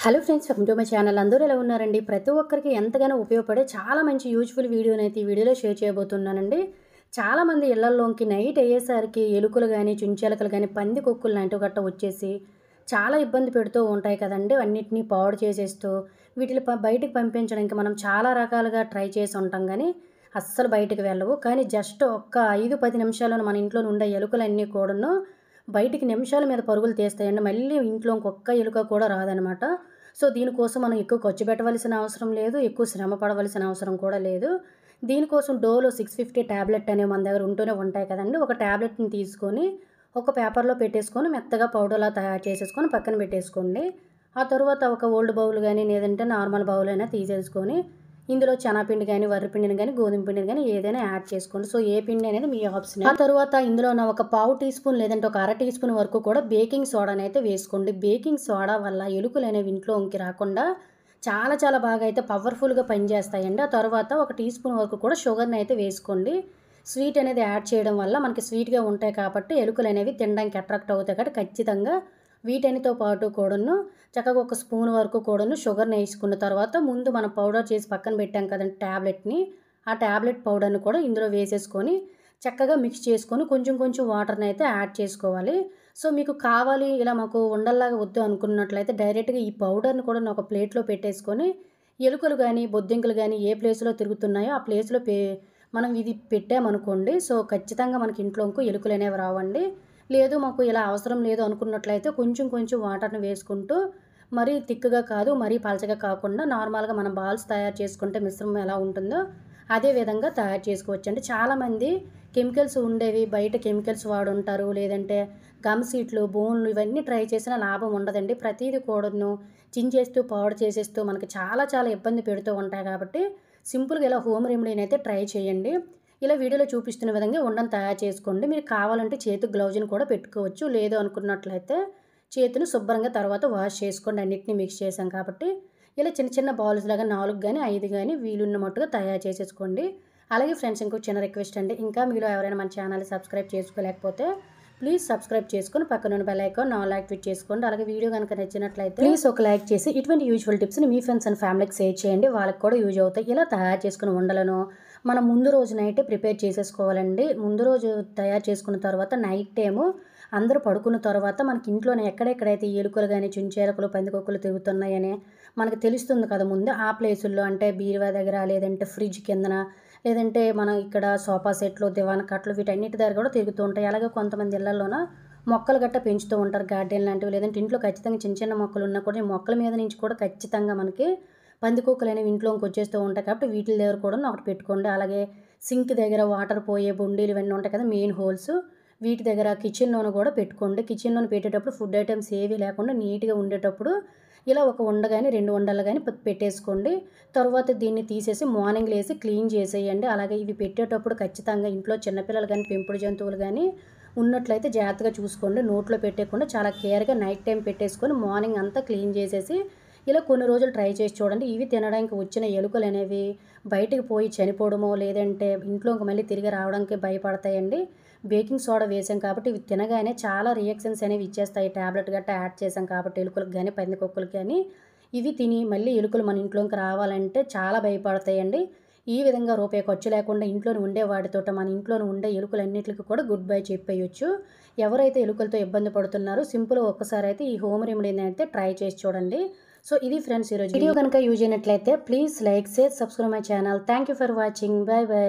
Hello friends, welcome to my channel. అందరూ ఎలా ఉన్నారండి? ప్రతి ఒక్కరికి ఎంతగానో ఉపయోగపడే చాలా మంచి యూజ్ఫుల్ వీడియోనైతే ఈ వీడియోలో షేర్ చేయబోతున్నానండి. చాలామంది ఇళ్లల్లోకి నైట్ అయ్యేసరికి ఎలుకలు కానీ, చుంచెలకలు కానీ, పందికొక్కులు లాంటివి గట్ట వచ్చేసి చాలా ఇబ్బంది పెడుతూ ఉంటాయి కదండి. అన్నిటినీ పాడు చేసేస్తూ వీటిని బయటికి పంపించడానికి మనం చాలా రకాలుగా ట్రై చేసి ఉంటాం కానీ అస్సలు బయటికి వెళ్ళవు. కానీ జస్ట్ ఒక్క 5-10 నిమిషాల్లోనే మన ఇంట్లో ఉండే ఎలుకలన్నీ కూడాను బయటికి నిమిషాల మీద పరుగులు తీస్తాయండి. మళ్ళీ ఇంట్లో ఇంకొక్క ఎలుక కూడా రాదనమాట. సో దీనికోసం మనం ఎక్కువ ఖర్చు పెట్టవలసిన అవసరం లేదు, ఎక్కువ శ్రమ పడవలసిన అవసరం కూడా లేదు. దీనికోసం డోలో 650 ట్యాబ్లెట్ అనేవి మన దగ్గర ఉంటూనే ఉంటాయి కదండి. ఒక ట్యాబ్లెట్ని తీసుకొని ఒక పేపర్లో పెట్టేసుకొని మెత్తగా పౌడర్లా తయారు చేసేసుకొని పక్కన పెట్టేసుకోండి. ఆ తర్వాత ఒక ఓల్డ్ బౌల్ కానీ లేదంటే నార్మల్ బౌల్ అయినా తీసేసుకొని ఇందులో శనగపిండి కానీ, వరిపిండిని కానీ, గోధుమ పిండిని కానీ ఏదైనా యాడ్ చేసుకోండి. సో ఏ పిండి అనేది మీ ఆప్షన్. ఆ తర్వాత ఇందులో ఒక పావు టీ స్పూన్ లేదంటే ఒక 1/2 టీ స్పూన్ వరకు కూడా బేకింగ్ సోడాని అయితే వేసుకోండి. బేకింగ్ సోడా వల్ల ఎలుకలు అనేవి ఇంట్లోకి రాకుండా చాలా చాలా బాగా అయితే పవర్ఫుల్గా పనిచేస్తాయండి. ఆ తర్వాత ఒక టీ స్పూన్ వరకు కూడా షుగర్ని అయితే వేసుకోండి. స్వీట్ అనేది యాడ్ చేయడం వల్ల మనకి స్వీట్గా ఉంటాయి కాబట్టి ఎలుకలు అనేవి తినడానికి అట్రాక్ట్ అవుతాయి కాబట్టి ఖచ్చితంగా వీటన్నిటితో పాటు కూడాను చక్కగా ఒక స్పూన్ వరకు కూడాను షుగర్ని వేసుకున్న తర్వాత ముందు మనం పౌడర్ చేసి పక్కన పెట్టాం కదండి ట్యాబ్లెట్ని, ఆ ట్యాబ్లెట్ పౌడర్ని కూడా ఇందులో వేసేసుకొని చక్కగా మిక్స్ చేసుకొని కొంచెం కొంచెం వాటర్ని అయితే యాడ్ చేసుకోవాలి. సో మీకు కావాలి ఇలా మాకు ఉండల్లాగా వద్దు అనుకున్నట్లయితే డైరెక్ట్గా ఈ పౌడర్ని కూడా ఒక ప్లేట్లో పెట్టేసుకొని ఎలుకలు కానీ బొద్దింకలు కానీ ఏ ప్లేస్లో తిరుగుతున్నాయో ఆ ప్లేస్లో మనం ఇది పెట్టామనుకోండి. సో ఖచ్చితంగా మనకి ఇంట్లో ఇంకో ఎలుకలు అనేవి రావండి. లేదు మాకు ఇలా అవసరం లేదు అనుకున్నట్లయితే కొంచెం కొంచెం వాటర్ని వేసుకుంటూ మరీ థిక్‌గా కాదు, మరీ పలచగా కాకుండా నార్మల్‌గా మనం బాల్స్ తయారు చేసుకుంటే మిశ్రమం ఎలా ఉంటుందో అదే విధంగా తయారు చేసుకోవచ్చండి. చాలామంది కెమికల్స్ ఉండేవి బయట కెమికల్స్ వాడుంటారు. లేదంటే గమ్ సీట్లు, బోన్లు ఇవన్నీ ట్రై చేసినా లాభం ఉండదండి. ప్రతీది కూడాను చించేస్తూ, పాడు చేసేస్తూ మనకి చాలా చాలా ఇబ్బంది పెడుతూ ఉంటాయి కాబట్టి సింపుల్‌గా ఇలా హోమ్ రెమెడీని అయితే ట్రై చేయండి. ఇలా వీడియోలో చూపిస్తున్న విధంగా ఉండని తయారు చేసుకోండి. మీరు కావాలంటే చేతికి గ్లౌజ్‌ని కూడా పెట్టుకోవచ్చు. లేదు అనుకున్నట్లయితే చేతులు శుభ్రంగా తర్వాత వాష్ చేసుకోండి. అన్నిటిని మిక్స్ చేసాం కాబట్టి ఇలా చిన్న చిన్న బాల్స్ లాగా 4 గానీ 5 గానీ వీలున్న మట్టుగా తయారు చేసేసుకోండి. అలాగే ఫ్రెండ్స్ ఇంకో చిన్న రిక్వెస్ట్ అండి. ఇంకా మీలో ఎవరైనా మన ఛానల్‌ని సబ్స్క్రైబ్ చేసుకోలేకపోతే ప్లీజ్ సబ్స్క్రైబ్ చేసుకొని పక్కనున్న బెల్ ఐకాన్ ఆల్ యాక్టివేట్ చేసుకోండి. అలాగే వీడియో కనుక నచ్చినట్లయితే ప్లీజ్ ఒక లైక్ చేసి ఇటువంటి యూజ్ఫుల్ టిప్స్‌ని మీ ఫ్రెండ్స్ అండ్ ఫ్యామిలీకి షేర్ చేయండి. వాళ్ళకి కూడా యూజ్ అవుతాయి. ఇలా తయారు చేసుకున్న ఉండలను మనం ముందు రోజు నైటే ప్రిపేర్ చేసేసుకోవాలండి. ముందు రోజు తయారు చేసుకున్న తర్వాత నైట్ టైము అందరూ పడుకున్న తర్వాత మనకి ఇంట్లోనే ఎక్కడెక్కడైతే ఎలుకలు కానీ, చుంచెలుకలు, పందికొక్కులు తిరుగుతున్నాయని మనకు తెలుస్తుంది కదా ముందే. ఆ ప్లేసుల్లో అంటే బీరువా దగ్గర, లేదంటే ఫ్రిడ్జ్ కిందన, లేదంటే మనం ఇక్కడ సోఫా సెట్లు, దివాన్ కట్లు వీటన్నిటి దగ్గర కూడా తిరుగుతూ ఉంటాయి. అలాగే కొంతమంది ఇళ్లలోన మొక్కలు గట్ట పెంచుతూ ఉంటారు. గార్డెన్ లాంటివి లేదంటే ఇంట్లో ఖచ్చితంగా చిన్న చిన్న మొక్కలు ఉన్నా కూడా ఈ మొక్కల మీద నుంచి కూడా ఖచ్చితంగా మనకి పందికొక్కులు అనేవి ఇంట్లోకి వచ్చేస్తూ ఉంటాయి కాబట్టి వీటి దగ్గర కూడా ఒకటి పెట్టుకోండి. అలాగే సింక్ దగ్గర వాటర్ పోయే బొండీలు ఇవన్నీ ఉంటాయి కదా మెయిన్ హోల్స్, వీటి దగ్గర కిచెన్లోనూ కూడా పెట్టుకోండి. కిచెన్లోని పెట్టేటప్పుడు ఫుడ్ ఐటమ్స్ ఏవి లేకుండా నీట్గా ఉండేటప్పుడు ఇలా ఒక ఉండ కానీ 2 ఉండలు కానీ పెట్టేసుకోండి. తర్వాత దీన్ని తీసేసి మార్నింగ్ లేసి క్లీన్ చేసేయండి. అలాగే ఇవి పెట్టేటప్పుడు ఖచ్చితంగా ఇంట్లో చిన్నపిల్లలు కానీ పెంపుడు జంతువులు కానీ ఉన్నట్లయితే జాగ్రత్తగా చూసుకోండి. నోట్లో పెట్టేయకుండా చాలా కేర్గా నైట్ టైం పెట్టేసుకొని మార్నింగ్ అంతా క్లీన్ చేసేసి ఇలా కొన్ని రోజులు ట్రై చేసి చూడండి. ఇవి తినడానికి వచ్చిన ఎలుకలు అనేవి బయటికి పోయి చనిపోవడమో లేదంటే ఇంట్లోకి మళ్ళీ తిరిగి రావడానికి భయపడతాయండి. బేకింగ్ సోడా వేసాం కాబట్టి ఇవి తినగానే చాలా రియాక్షన్స్ అనేవి ఇచ్చేస్తాయి. టాబ్లెట్ గట్టా యాడ్ చేసాం కాబట్టి ఎలుకలకు కానీ పందికొక్కులకి కానీ ఇవి తిని మళ్ళీ ఎలుకలు మన ఇంట్లోకి రావాలంటే చాలా భయపడతాయండి. ఈ విధంగా రూపాయి ఖర్చు లేకుండా ఇంట్లోనే ఉండే వాటితోట మన ఇంట్లోనే ఉండే ఎలుకలన్నిటికి కూడా గుడ్ బై చెప్పేయొచ్చు. ఎవరైతే ఎలుకలతో ఇబ్బంది పడుతున్నారో సింపుల్‌గా ఒక్కసారి అయితే ఈ హోమ్ రెమెడీని అయితే ట్రై చేసి చూడండి. సో ఇది ఫ్రెండ్స్ ఈరోజు వీడియో కనుక యూజ్ అయినట్లయితే please like, share, subscribe my channel. Thank you for watching. By by.